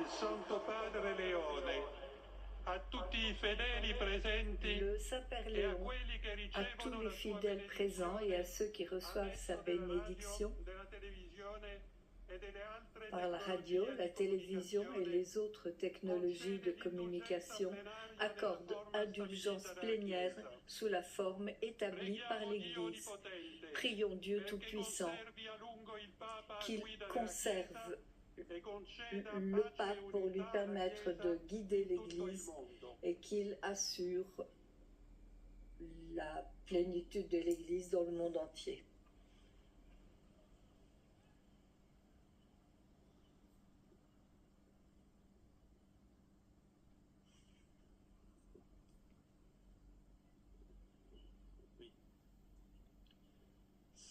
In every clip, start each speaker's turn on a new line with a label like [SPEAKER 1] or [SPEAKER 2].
[SPEAKER 1] Santo Padre Leone, a tutti i fedeli presenti
[SPEAKER 2] Le Saint-Père
[SPEAKER 1] e a
[SPEAKER 2] Léon,
[SPEAKER 1] quelli che
[SPEAKER 2] à
[SPEAKER 1] ricevono
[SPEAKER 2] tous les
[SPEAKER 1] la sua
[SPEAKER 2] fidèles présents et à ceux qui reçoivent sa bénédiction
[SPEAKER 1] della televisione e delle altre
[SPEAKER 2] par la radio,
[SPEAKER 1] tecnologie
[SPEAKER 2] la
[SPEAKER 1] di
[SPEAKER 2] télévision et
[SPEAKER 1] comunicazione,
[SPEAKER 2] les autres technologies de communication, accorde indulgence plénière sous la forme établie par l'Église. Prions Dieu Tout-Puissant qu'il conserve le pape pour lui permettre de guider l'Église et qu'il assure la plénitude de l'Église dans le monde entier.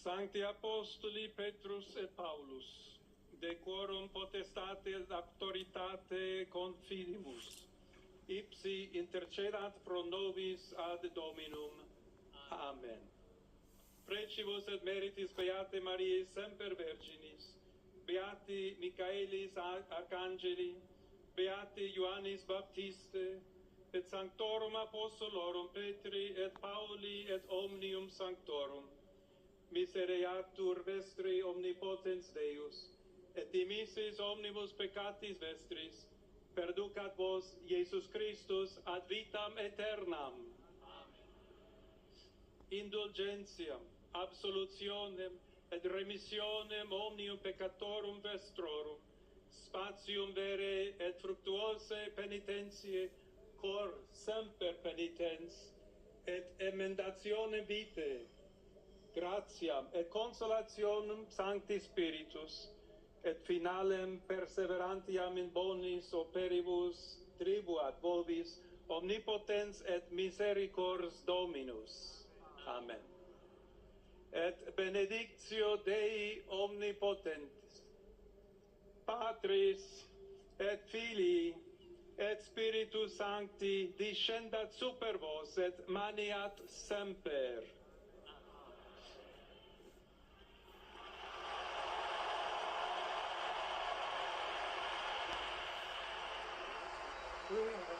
[SPEAKER 3] Sancti Apostoli Petrus et Paulus, de quorum potestate et auctoritate confidimus, ipsi intercedat pro nobis ad Dominum. Amen. Precibus et meritis Beate Mariae semper Virginis, Beati Michaelis Arcangeli, Beati Ioannis Baptiste, et Sanctorum Apostolorum Petri et Pauli et omnium Sanctorum, misereatur vestri omnipotens Deus, et dimissis omnibus peccatis vestris, perducat vos Iesus Christus ad vitam aeternam. Indulgentiam, absolutionem et remissionem omnium peccatorum vestrorum, spatium vere et fructuose penitentiae, cor semper penitens, et emendationem vitae, gratiam et consolationem Sancti Spiritus, et finalem perseverantiam in bonis operibus tribuat vobis omnipotens et misericors Dominus. Amen. Et benedictio Dei omnipotentis, Patris et Filii et Spiritus Sancti descendat super vos et maniat semper.
[SPEAKER 4] Oui, on va.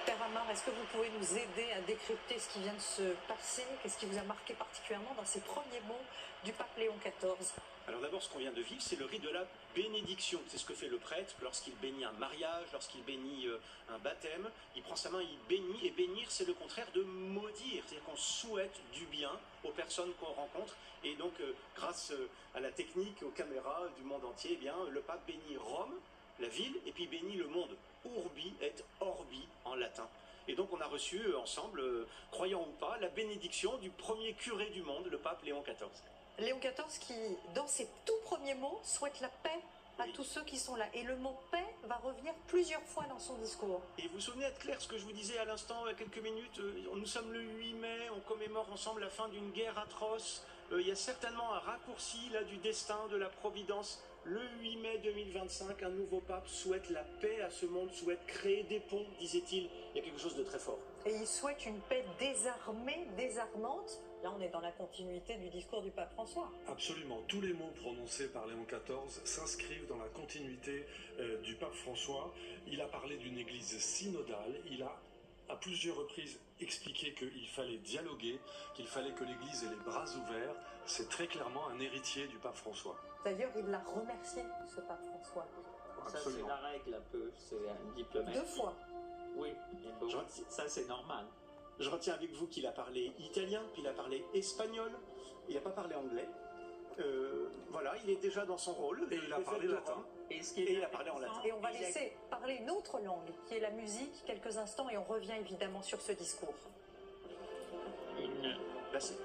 [SPEAKER 4] Père Amar, est-ce que vous pouvez nous aider à décrypter ce qui vient de se passer? Qu'est-ce qui vous a marqué particulièrement dans ces premiers mots du pape Léon XIV?
[SPEAKER 5] Alors d'abord, ce qu'on vient de vivre, c'est le rite de la bénédiction. C'est ce que fait le prêtre lorsqu'il bénit un mariage, lorsqu'il bénit un baptême. Il prend sa main, il bénit, et bénir, c'est le contraire de maudire. C'est-à-dire qu'on souhaite du bien aux personnes qu'on rencontre. Et donc, grâce à la technique, aux caméras du monde entier, eh bien, le pape bénit Rome, la ville, et puis bénit le monde. Urbi et orbi en latin. Et donc on a reçu ensemble, croyant ou pas, la bénédiction du premier curé du monde, le pape Léon XIV.
[SPEAKER 4] Léon XIV qui, dans ses tout premiers mots, souhaite la paix à tous ceux qui sont là. Et le mot paix va revenir plusieurs fois dans son discours.
[SPEAKER 5] Et vous vous souvenez, être clair, ce que je vous disais à l'instant, il y a quelques minutes, nous sommes le 8 mai, on commémore ensemble la fin d'une guerre atroce. Il y a certainement un raccourci là du destin, de la providence. Le 8 mai 2025, un nouveau pape souhaite la paix à ce monde, souhaite créer des ponts, disait-il. Il y a quelque chose de très fort.
[SPEAKER 4] Et il souhaite une paix désarmée, désarmante. Là, on est dans la continuité du discours du pape François.
[SPEAKER 6] Absolument. Tous les mots prononcés par Léon XIV s'inscrivent dans la continuité du pape François. Il a parlé d'une église synodale. Il a à plusieurs reprises expliqué qu'il fallait dialoguer, qu'il fallait que l'église ait les bras ouverts. C'est très clairement un héritier du pape François.
[SPEAKER 4] D'ailleurs, il l'a remercié, ce pape François.
[SPEAKER 7] Ça, c'est la règle un peu. C'est un diplomate.
[SPEAKER 4] 2 fois.
[SPEAKER 7] Oui, ça c'est normal.
[SPEAKER 5] Je retiens avec vous qu'il a parlé italien, puis il a parlé espagnol, il n'a pas parlé anglais. Voilà, il est déjà dans son rôle.
[SPEAKER 6] Et il a parlé latin.
[SPEAKER 5] Et il a parlé en latin.
[SPEAKER 4] Et on va laisser parler une autre langue, qui est la musique, quelques instants, et on revient évidemment sur ce discours.
[SPEAKER 5] Merci.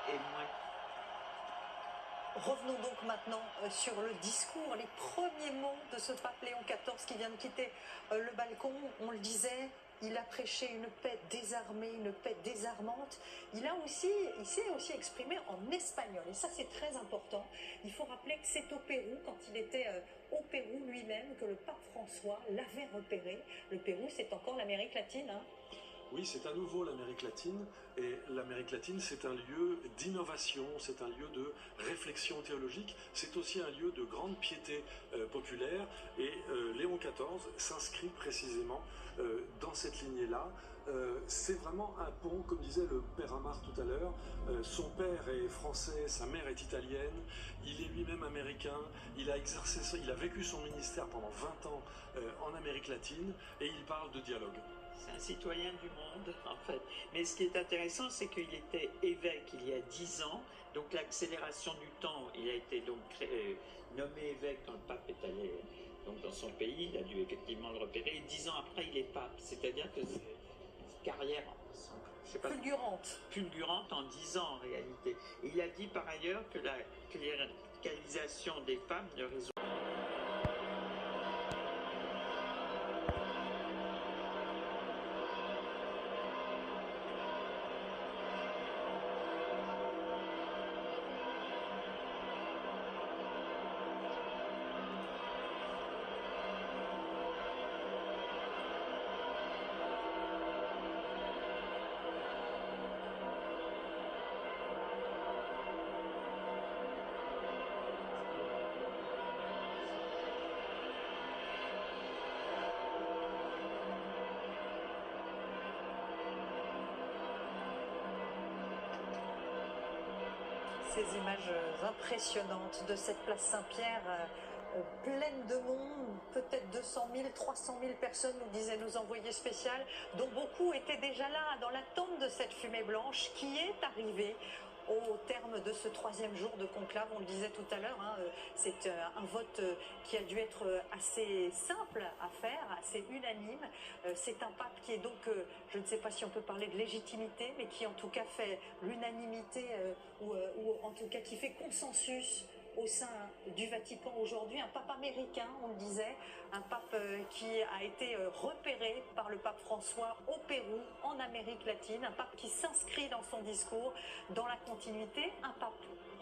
[SPEAKER 7] et moins.
[SPEAKER 4] Revenons donc maintenant sur le discours, les premiers mots de ce pape Léon XIV qui vient de quitter le balcon. On le disait, il a prêché une paix désarmée, une paix désarmante. Il s'est aussi exprimé en espagnol et ça c'est très important. Il faut rappeler que c'est au Pérou, quand il était au Pérou lui-même, que le pape François l'avait repéré. Le Pérou, c'est encore l'Amérique latine, hein.
[SPEAKER 6] Oui, c'est à nouveau l'Amérique latine, et l'Amérique latine, c'est un lieu d'innovation, c'est un lieu de réflexion théologique, c'est aussi un lieu de grande piété populaire, et Léon XIV s'inscrit précisément dans cette lignée-là. C'est vraiment un pont, comme disait le père Amar tout à l'heure. Son père est français, sa mère est italienne, il est lui-même américain, il a vécu son ministère pendant 20 ans en Amérique latine, et il parle de dialogue.
[SPEAKER 7] C'est un citoyen du monde, en fait. Mais ce qui est intéressant, c'est qu'il était évêque il y a 10 ans. Donc l'accélération du temps, il a été donc nommé évêque quand le pape est allé donc, dans son pays. Il a dû effectivement le repérer. Et 10 ans après, il est pape. C'est-à-dire que c'est une carrière, je sais pas, fulgurante en 10 ans en réalité. Et il a dit par ailleurs que la cléricalisation des femmes ne résout pas.
[SPEAKER 4] Ces images impressionnantes de cette place Saint-Pierre pleine de monde, peut-être 200 000, 300 000 personnes, nous disaient nos envoyés spéciaux, dont beaucoup étaient déjà là dans l'attente de cette fumée blanche qui est arrivée au terme de ce 3e jour de conclave. On le disait tout à l'heure, hein, c'est un vote qui a dû être assez simple à faire, assez unanime. C'est un pape qui est donc, je ne sais pas si on peut parler de légitimité, mais qui en tout cas fait l'unanimité, ou en tout cas qui fait consensus au sein du Vatican aujourd'hui, un pape américain, on le disait, un pape qui a été repéré par le pape François au Pérou, en Amérique latine, un pape qui s'inscrit dans son discours, dans la continuité, un pape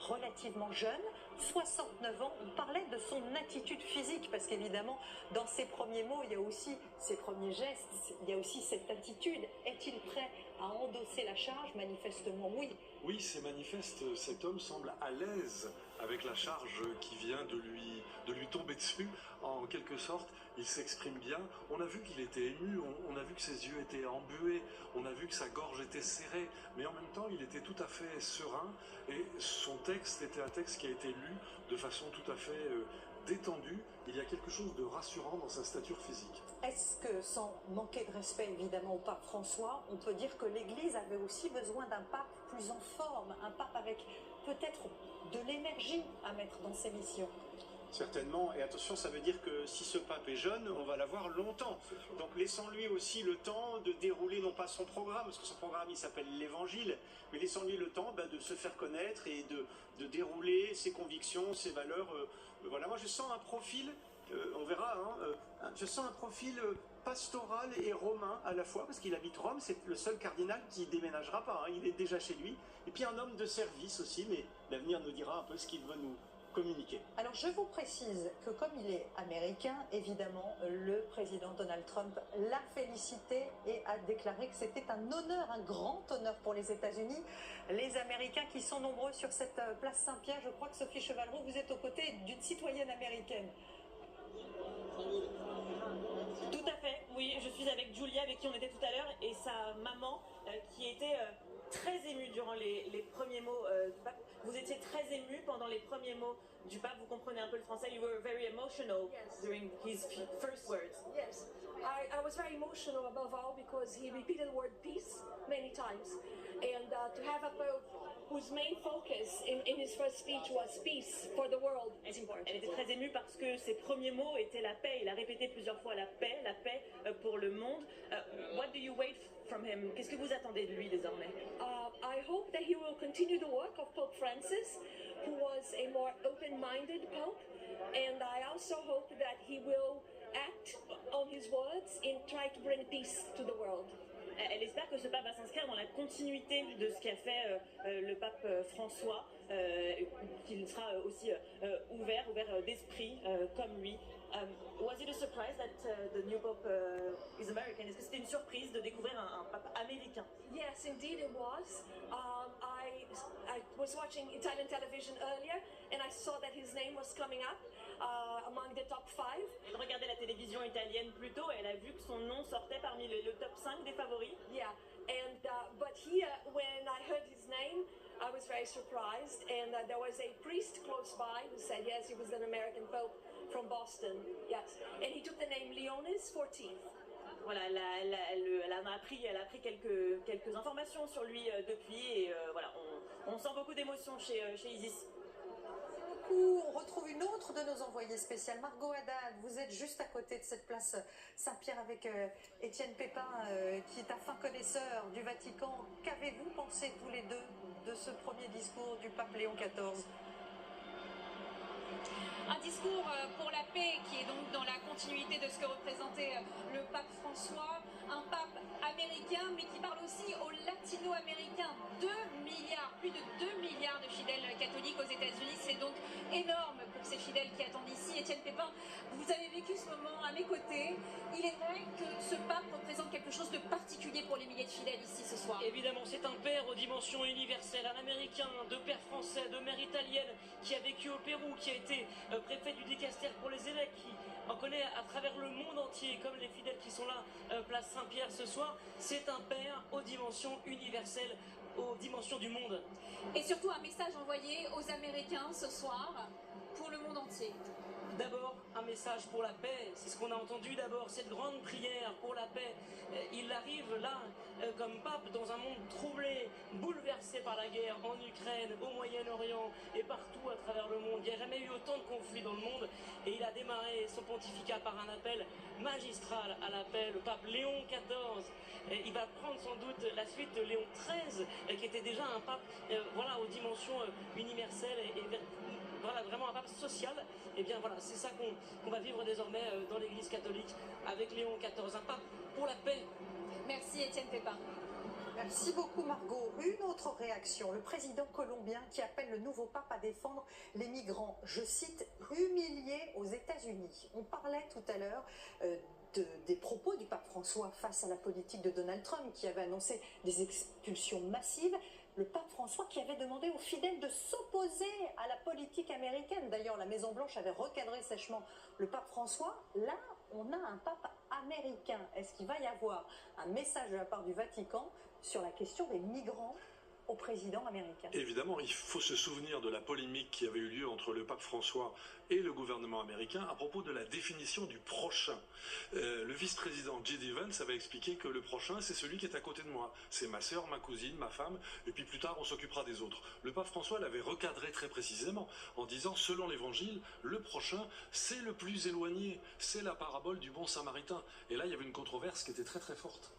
[SPEAKER 4] relativement jeune, 69 ans. On parlait de son attitude physique, parce qu'évidemment, dans ses premiers mots, il y a aussi ses premiers gestes, il y a aussi cette attitude. Est-il prêt à endosser la charge? Manifestement, oui.
[SPEAKER 6] Oui, c'est manifeste. Cet homme semble à l'aise avec la charge qui vient de lui tomber dessus. En quelque sorte, il s'exprime bien. On a vu qu'il était ému, on a vu que ses yeux étaient embués, on a vu que sa gorge était serrée, mais en même temps, il était tout à fait serein, et son texte était un texte qui a été lu de façon tout à fait détendue. Il y a quelque chose de rassurant dans sa stature physique.
[SPEAKER 4] Est-ce que, sans manquer de respect évidemment au pape François, on peut dire que l'Église avait aussi besoin d'un pape plus en forme, un pape avec peut-être de l'énergie à mettre dans ses missions?
[SPEAKER 5] Certainement, et attention, ça veut dire que si ce pape est jeune, on va l'avoir longtemps. Donc laissons-lui aussi le temps de dérouler non pas son programme, parce que son programme il s'appelle l'Évangile, mais laissons-lui le temps de se faire connaître et de dérouler ses convictions, ses valeurs. Voilà, moi je sens un profil, on verra, je sens un profil pastoral et romain à la fois, parce qu'il habite Rome, c'est le seul cardinal qui déménagera pas, hein, il est déjà chez lui. Et puis un homme de service aussi, mais l'avenir nous dira un peu ce qu'il veut nous communiquer.
[SPEAKER 4] Alors je vous précise que comme il est américain, évidemment, le président Donald Trump l'a félicité et a déclaré que c'était un honneur, un grand honneur pour les États-Unis. Les Américains qui sont nombreux sur cette place Saint-Pierre, je crois que Sophie Chevalreau, vous êtes aux côtés d'une citoyenne américaine.
[SPEAKER 8] Tout à fait, oui, je suis avec Julia, avec qui on était tout à l'heure, et sa maman qui était très émue durant les premiers mots du pape. Vous étiez très émue pendant les premiers mots du pape, vous comprenez un peu le français. You were very emotional during his first words.
[SPEAKER 9] Yes, I was very emotional above all because he repeated the word peace many times. And to have a pope whose main focus in his first speech was peace for the world is important.
[SPEAKER 8] Elle était très émue parce que ses premiers mots étaient la paix. Il a répété plusieurs fois la paix pour le monde. What do you wait from him? Qu'est-ce que vous attendez de lui désormais?
[SPEAKER 9] I hope that he will continue the work of Pope Francis, who was a more open-minded pope, and I also hope that he will act on his words and try to bring peace to the world.
[SPEAKER 8] Elle espère que ce pape va s'inscrire dans la continuité de ce qu'a fait le pape François, qu'il sera aussi ouvert d'esprit comme lui. Was it a surprise that the new pope is American? Est-ce que c'était une surprise de découvrir un pape américain?
[SPEAKER 9] Yes, indeed it was. I was watching Italian television earlier and I saw that his name was coming up among the top 5.
[SPEAKER 8] Elle regardait la télévision italienne plus tôt et elle a vu que son nom sortait parmi le top 5 des favoris.
[SPEAKER 9] Yeah, and but here, when I heard his name, I was very surprised, and there was a priest close by who said, yes, he was an American pope from Boston, yes, and he took the name Leonis XIV.
[SPEAKER 8] Voilà, elle a appris quelques informations sur lui depuis, et voilà, on sent beaucoup d'émotion chez Isis.
[SPEAKER 4] On retrouve une autre de nos envoyées spéciales, Margot Haddad. Vous êtes juste à côté de cette place Saint-Pierre avec Étienne Pépin, qui est un fin connaisseur du Vatican. Qu'avez-vous pensé tous les deux de ce premier discours du pape Léon XIV?
[SPEAKER 10] Un discours pour la paix qui est donc dans la continuité de ce que représentait le pape François, un pape américain mais qui parle aussi aux latino-américains. 2 milliards, plus de 2 milliards de fidèles catholiques aux États-Unis, c'est donc énorme pour ces fidèles qui attendent ici. Étienne Pépin, vous avez vécu ce moment à mes côtés. Il est vrai que ce pape représente quelque chose de particulier pour les milliers de fidèles ici ce soir.
[SPEAKER 11] Évidemment, c'est un père aux dimensions universelles, un américain, de père français, de mère italienne, qui a vécu au Pérou, qui a été préfet du Dicaster pour les évêques, qui en connaît à travers le monde entier, comme les fidèles qui sont là, place Saint-Pierre ce soir. C'est un père aux dimensions universelles, aux dimensions du monde.
[SPEAKER 10] Et surtout un message envoyé aux Américains ce soir, pour le monde entier.
[SPEAKER 11] D'abord, un message pour la paix, c'est ce qu'on a entendu d'abord, cette grande prière pour la paix. Il arrive là, comme pape, dans un monde troublé, bouleversé par la guerre en Ukraine, au Moyen-Orient et partout à travers le monde. Il n'y a jamais eu autant de conflits dans le monde et il a démarré son pontificat par un appel magistral à la paix, le pape Léon XIV. Il va prendre sans doute la suite de Léon XIII, qui était déjà un pape voilà, aux dimensions universelles et voilà, vraiment un pape social. Et bien voilà, c'est ça qu'on va vivre désormais dans l'Église catholique avec Léon XIV, un pape pour la paix.
[SPEAKER 10] Merci Étienne Pépin.
[SPEAKER 4] Merci beaucoup Margot. Une autre réaction, le président colombien qui appelle le nouveau pape à défendre les migrants, je cite, humiliés aux États-Unis. On parlait tout à l'heure des propos du pape François face à la politique de Donald Trump qui avait annoncé des expulsions massives. Le pape François qui avait demandé aux fidèles de s'opposer à la politique américaine. D'ailleurs, la Maison-Blanche avait recadré sèchement le pape François. Là, on a un pape américain. Est-ce qu'il va y avoir un message de la part du Vatican sur la question des migrants au président américain?
[SPEAKER 6] Évidemment, il faut se souvenir de la polémique qui avait eu lieu entre le pape François et le gouvernement américain à propos de la définition du prochain. Le vice-président J.D. Vance avait expliqué que le prochain, c'est celui qui est à côté de moi. C'est ma sœur, ma cousine, ma femme, et puis plus tard, on s'occupera des autres. Le pape François l'avait recadré très précisément en disant, selon l'évangile, le prochain, c'est le plus éloigné. C'est la parabole du bon samaritain. Et là, il y avait une controverse qui était très très forte.